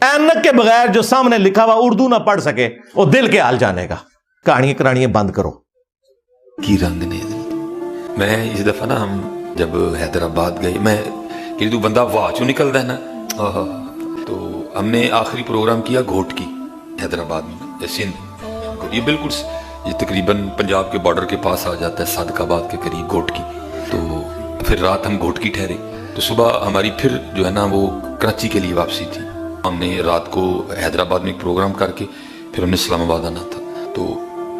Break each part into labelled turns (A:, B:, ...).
A: ऐनक के बगैर जो सामने लिखा हुआ उर्दू ना पढ़ सके वो दिल के हाल जाने का। कहानियां करानियां बंद करो।
B: की रंग ने मैं इस दफा ना हम जब हैदराबाद गए, मैं कि तू बंदा वाह चो निकलता है ना, तो हमने आखिरी प्रोग्राम किया घोट की हैदराबाद में, सिंध। ये बिल्कुल ये तकरीबन पंजाब के बॉर्डर के पास आ जाता है, सादकाबाद के करीब घोट की। तो फिर रात हम घोट की ठहरे, तो सुबह हमारी फिर जो है ना वो कराची के लिए वापसी थी। हमने रात को हैदराबाद में एक प्रोग्राम करके फिर हमने इस्लामाबाद आना था। तो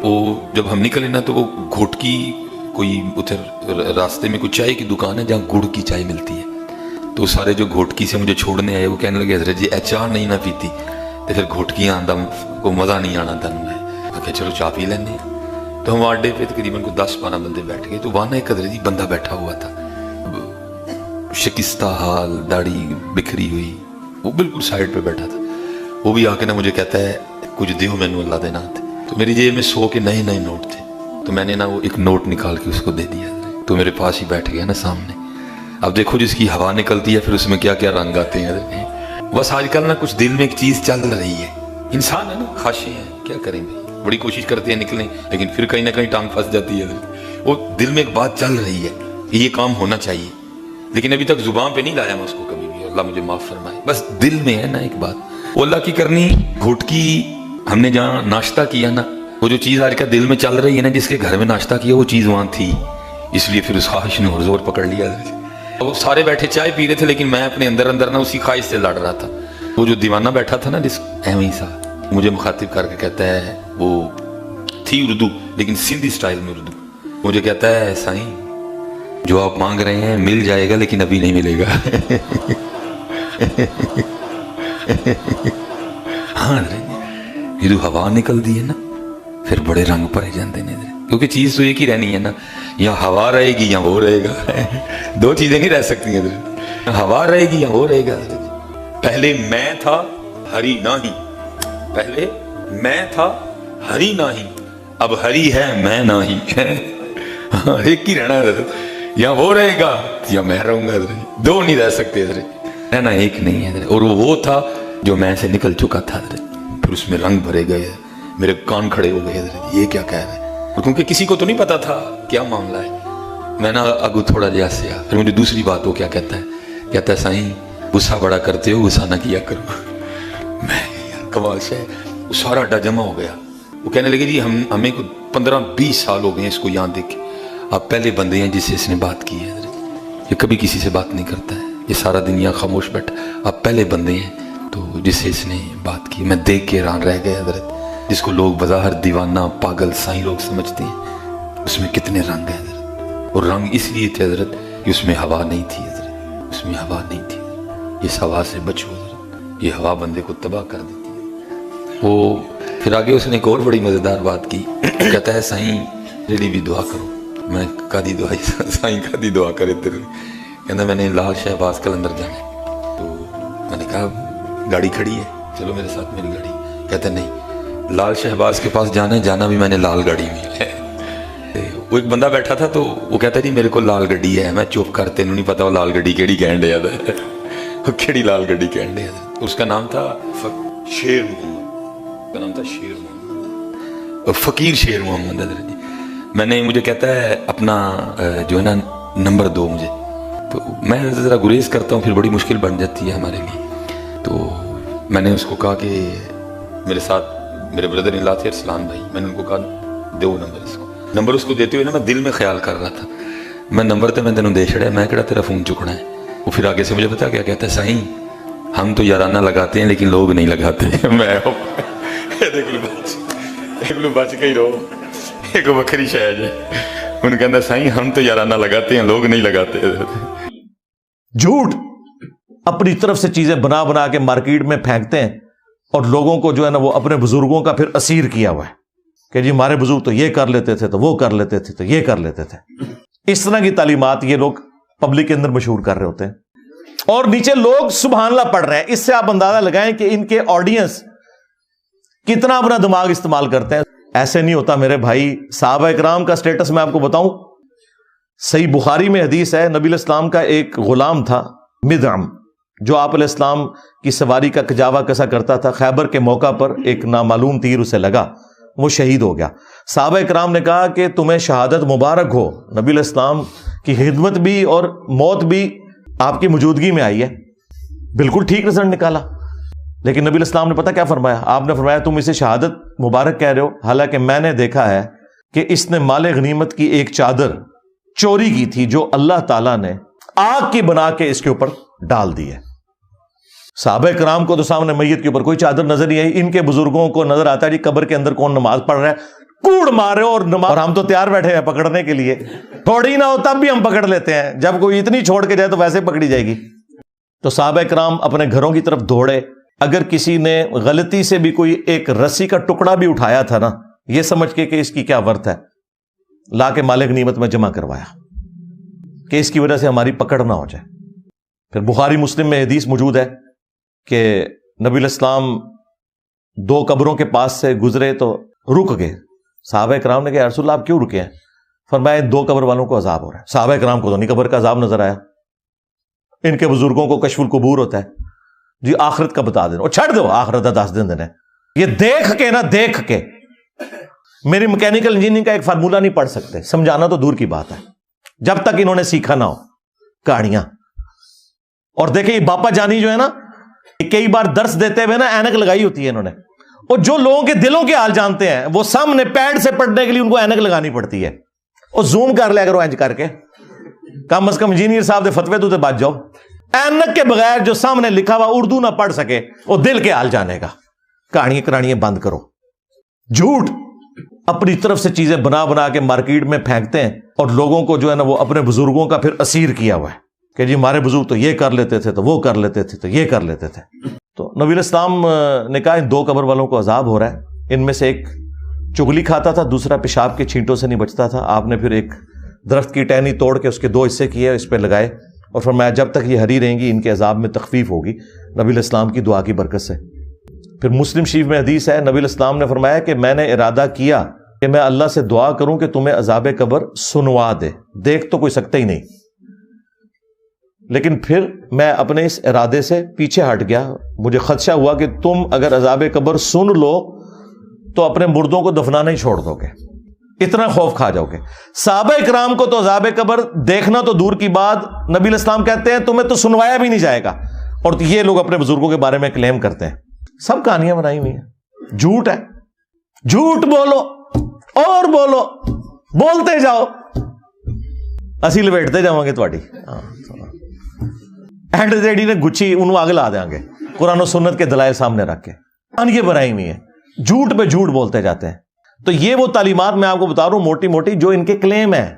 B: वो जब हम निकले ना तो वो घोट की कोई उधर रास्ते में कोई चाय की दुकान है जहाँ गुड़ की चाय मिलती है। तो सारे जो घोटकी से मुझे छोड़ने आए वो कहने लगे हजरत जी चाह नहीं ना पीती, तो फिर घोटकी आंदा को मज़ा नहीं आना था। मैं कहा चलो चाह पी लेने। तो हम अड्डे पे तकरीबन को 10-12 बंदे बैठ गए। तो वहाँ ना एक हजरत जी बंदा बैठा हुआ था, शिकस्ता हाल, दाढ़ी बिखरी हुई, वो बिल्कुल साइड पे बैठा था। वो भी आके ना मुझे कहता है कुछ दियो मैनू अल्लाह दे नाम थे। तो मेरी जेब में 100 के नए नए नोट थे, तो मैंने ना वो एक नोट निकाल के उसको दे दिया। तो मेरे पास ही बैठ गया ना सामने। अब देखो जिसकी हवा निकलती है फिर उसमें क्या क्या रंग आते हैं। बस आजकल ना कुछ दिल में एक चीज़ चल रही है, इंसान है ना, ख्वाहिशें हैं, क्या करें भाई, बड़ी कोशिश करते हैं निकलें, लेकिन फिर कहीं ना कहीं टांग फंस जाती है। वो दिल में एक बात चल रही है कि ये काम होना चाहिए, लेकिन अभी तक जुबान पे नहीं लाया मैं उसको कभी भी, अल्लाह मुझे माफ़ फरमाए। बस दिल में है ना एक बात, वो अल्लाह की करनी। घोटकी हमने जहाँ नाश्ता किया ना, वो जो चीज़ आज का दिल में चल रही है ना, जिसके घर में नाश्ता किया वो चीज़ वहाँ थी, इसलिए फिर उस ख्वाहिश ने और जोर पकड़ लिया। वो सारे बैठे चाय पी रहे थे, लेकिन मैं अपने अंदर अंदर ना उसी ख्वाहिश से लड़ रहा था। वो जो दीवाना बैठा था ना, जिस ऐਵੇਂ सा मुझे मुखातिब करके कहता है, वो थी उर्दू लेकिन सिंधी स्टाइल में उर्दू, मुझे कहता है साईं जो आप मांग रहे हैं मिल जाएगा लेकिन अभी नहीं मिलेगा। हाँ ये जो हवा निकलती है ना फिर बड़े रंग पाए जाते हैं, क्योंकि चीज़ तो एक ही रहनी है ना, या हवा रहेगी या वो रहेगा। दो चीज़ें नहीं रह सकती हैं, हवा रहेगी या वो रहेगा। पहले मैं था हरी नाही, पहले मैं था हरी नाही, अब हरी है मैं नाही। हाँ एक ही रहना है, या वो रहेगा या मैं रहूंगा, दो नहीं रह सकते, रहना एक नहीं है। और वो था जो मैं से निकल चुका था, फिर उसमें रंग भरे गए, मेरे कान खड़े हो गए, ये क्या कह रहे हैं, क्योंकि किसी को तो नहीं पता था क्या मामला है। मैं ना अगू थोड़ा जैसे आ, फिर मुझे दूसरी बात वो क्या कहता है साईं गुस्सा बड़ा करते हो, गुस्सा ना किया करो। मैं यार कमाल से वो सारा अड्डा जमा हो गया। वो कहने लगे जी हमें को 15-20 साल हो गए हैं इसको यहाँ देखे, आप पहले बंदे हैं जिससे इसने बात की है, ये कभी किसी से बात नहीं करता है, ये सारा दिन यहाँ खामोश बैठा, आप पहले बंदे हैं तो जिससे इसने बात की। मैं देख के हैरान रह गया हजरत, जिसको लोग बज़ाहिर दीवाना पागल साईं लोग समझते हैं, उसमें कितने रंग हैं हजरत। और रंग इसलिए थे हजरत कि उसमें हवा नहीं थी हजरत, उसमें हवा नहीं थी। इस हवा से बचो हजरत, ये हवा बंदे को तबाह कर देती है। वो फिर आगे उसने एक और बड़ी मज़ेदार बात की, कहता है साईं मेरी भी दुआ करो। मैं कादी दुआ, साईं कादी दुआ करे तेरे, कहता मैंने लाल शहबाज कलंदर जाना है। तो मैंने कहा गाड़ी खड़ी है, चलो मेरे साथ मेरी गाड़ी। कहता नहीं, लाल शहबाज के पास जाना है, जाना भी मैंने लाल गाड़ी में है। वो एक बंदा बैठा था तो वो कहता जी मेरे को लाल गड्डी है। मैं चुप कर, तेनू नहीं पता वो लाल गड्डी केड़ी कहन दिया था, वो केड़ी लाल गड्डी कहन दिया था। उसका नाम था शेर मोहम्मद, का नाम था शेर मोहम्मद, फकीर शेर मोहम्मद। मैंने मुझे कहता है अपना जो है ना नंबर दो मुझे, तो मैं ज़रा गुरेज करता हूँ, फिर बड़ी मुश्किल बन जाती है हमारे लिए। तो मैंने उसको कहा कि मेरे साथ मेरे ब्रदर इन लॉ थे अरसलान भाई, मैंने उनको कहा दो नंबर इसको। नंबर उसको देते हुए ना मैं दिल में ख्याल कर रहा था, मैं नंबर तो मैं तेनों दे छड़िया, मैं केड़ा तेरा फ़ोन चुकना है। वो फिर आगे से मुझे पता क्या कहता है, साईं हम तो याराना लगाते हैं लेकिन लोग नहीं लगाते। मैं बच के ही रहो, एक वक्री शायद है। उन्होंने कहता साईं हम तो याराना लगाते हैं लोग नहीं लगाते।
A: झूठ अपनी तरफ से चीजें बना बना के मार्केट में फेंकते हैं और लोगों को जो है ना वो अपने बुजुर्गों का फिर असीर किया हुआ है कि जी हमारे बुजुर्ग तो ये कर लेते थे, तो वो कर लेते थे, तो ये कर लेते थे। इस तरह की तालीमात ये लोग पब्लिक के अंदर मशहूर कर रहे होते हैं और नीचे लोग सुभान अल्लाह पढ़ रहे हैं। इससे आप अंदाजा लगाएं कि इनके ऑडियंस कितना अपना दिमाग इस्तेमाल करते हैं। ऐसे नहीं होता मेरे भाई। सहाबा इकराम का स्टेटस मैं आपको बताऊं, सही बुखारी में हदीस है, नबी इस्लाम का एक गुलाम था मिदअम, جو آپ علیہ السلام کی سواری کا کجاوا کسا کرتا تھا، خیبر کے موقع پر ایک نامعلوم تیر اسے لگا، وہ شہید ہو گیا۔ صحابہ کرام نے کہا کہ تمہیں شہادت مبارک ہو، نبی علیہ السلام کی خدمت بھی اور موت بھی آپ کی موجودگی میں آئی ہے، بالکل ٹھیک رزلٹ نکالا۔ لیکن نبی علیہ السلام نے پتہ کیا فرمایا؟ آپ نے فرمایا تم اسے شہادت مبارک کہہ رہے ہو، حالانکہ میں نے دیکھا ہے کہ اس نے مال غنیمت کی ایک چادر چوری کی تھی جو اللہ تعالیٰ نے آگ کی بنا کے اس کے اوپر ڈال دی ہے۔ صحابہ کرام کو تو سامنے میت کے اوپر کوئی چادر نظر نہیں آئی، ان کے بزرگوں کو نظر آتا ہے جی قبر کے اندر کون نماز پڑھ رہا ہے، کوڑ مارے اور نماز، اور ہم تو تیار بیٹھے ہیں پکڑنے کے لیے، تھوڑی نہ ہو تب بھی ہم پکڑ لیتے ہیں، جب کوئی اتنی چھوڑ کے جائے تو ویسے پکڑی جائے گی۔ تو صحابہ کرام اپنے گھروں کی طرف دوڑے، اگر کسی نے غلطی سے بھی کوئی ایک رسی کا ٹکڑا بھی اٹھایا تھا نا، یہ سمجھ کے کہ اس کی کیا ورت ہے، لا کے مال غنیمت میں جمع کروایا کہ اس کی وجہ سے ہماری پکڑ نہ ہو جائے۔ پھر بخاری مسلم میں حدیث موجود ہے کہ نبی علیہ السلام دو قبروں کے پاس سے گزرے تو رک گئے۔ صحابہ کرام نے کہا یا رسول اللہ آپ کیوں رکے ہیں؟ فرمایا دو قبر والوں کو عذاب ہو رہا ہے۔ صحابہ کرام کو تو نہیں قبر کا عذاب نظر آیا، ان کے بزرگوں کو کشف القبور ہوتا ہے، جی آخرت کا بتا دینا، اور چھڑ دو آخرت کا 10 دن دینا۔ یہ دیکھ کے نا، دیکھ کے میری میکینیکل انجینئرنگ کا ایک فارمولہ نہیں پڑھ سکتے، سمجھانا تو دور کی بات ہے جب تک انہوں نے سیکھا نہ ہو کہانیاں۔ اور دیکھیں یہ باپا جانی جو ہے نا، کئی بار درس دیتے ہوئے نا اینک لگائی ہوتی ہے انہوں نے، اور جو لوگوں کے دلوں کے حال جانتے ہیں وہ سامنے پیڈ سے پڑھنے کے لیے ان کو اینک لگانی پڑتی ہے، اور زوم کر لیا کرو اینج کر کے، کم از کم انجینئر صاحب دے فتوے تو بچ جاؤ۔ اینک کے بغیر جو سامنے لکھا ہوا اردو نہ پڑھ سکے وہ دل کے حال جانے گا۔ کہانیاں کرانیاں بند کرو، جھوٹ اپنی طرف سے چیزیں بنا بنا کے مارکیٹ میں پھینکتے ہیں، اور لوگوں کو جو ہے نا وہ اپنے بزرگوں کا پھر اسیر کیا ہوا ہے کہ جی ہمارے بزرگ تو یہ کر لیتے تھے، تو وہ کر لیتے تھے، تو یہ کر لیتے تھے۔ تو نبی علیہ السلام نے کہا ان دو قبر والوں کو عذاب ہو رہا ہے، ان میں سے ایک چگلی کھاتا تھا، دوسرا پیشاب کے چھینٹوں سے نہیں بچتا تھا۔ آپ نے پھر ایک درخت کی ٹہنی توڑ کے اس کے 2 حصے کیے، اس پہ لگائے، اور فرمایا جب تک یہ ہری رہیں گی ان کے عذاب میں تخفیف ہوگی نبی علیہ السلام کی دعا کی برکت سے۔ پھر مسلم شریف میں حدیث ہے، نبی علیہ السلام نے فرمایا کہ میں نے ارادہ کیا کہ میں اللہ سے دعا کروں کہ تمہیں عذاب قبر سنوا دے، دیکھ تو کوئی سکتا ہی نہیں، لیکن پھر میں اپنے اس ارادے سے پیچھے ہٹ گیا، مجھے خدشہ ہوا کہ تم اگر عذاب قبر سن لو تو اپنے مردوں کو دفنانا ہی چھوڑ دو گے، اتنا خوف کھا جاؤ گے۔ صحابہ کرام کو تو عذاب قبر دیکھنا تو دور کی بات، نبی علیہ السلام کہتے ہیں تمہیں تو سنوایا بھی نہیں جائے گا، اور یہ لوگ اپنے بزرگوں کے بارے میں کلیم کرتے ہیں۔ سب کہانیاں بنائی ہوئی ہیں، جھوٹ ہے، جھوٹ بولو اور بولو، بولتے جاؤ، اسی لپیٹتے جاؤں گے تھوڑی اینڈ ریڈی نے گچھی انہوں آگ لا دیں گے قرآن و سنت کے دلائل سامنے رکھ کے۔ یہ بنائی ہوئی ہے، جھوٹ پہ جھوٹ بولتے جاتے ہیں۔ تو یہ وہ تعلیمات میں آپ کو بتا رہا ہوں موٹی موٹی جو ان کے کلیم ہیں۔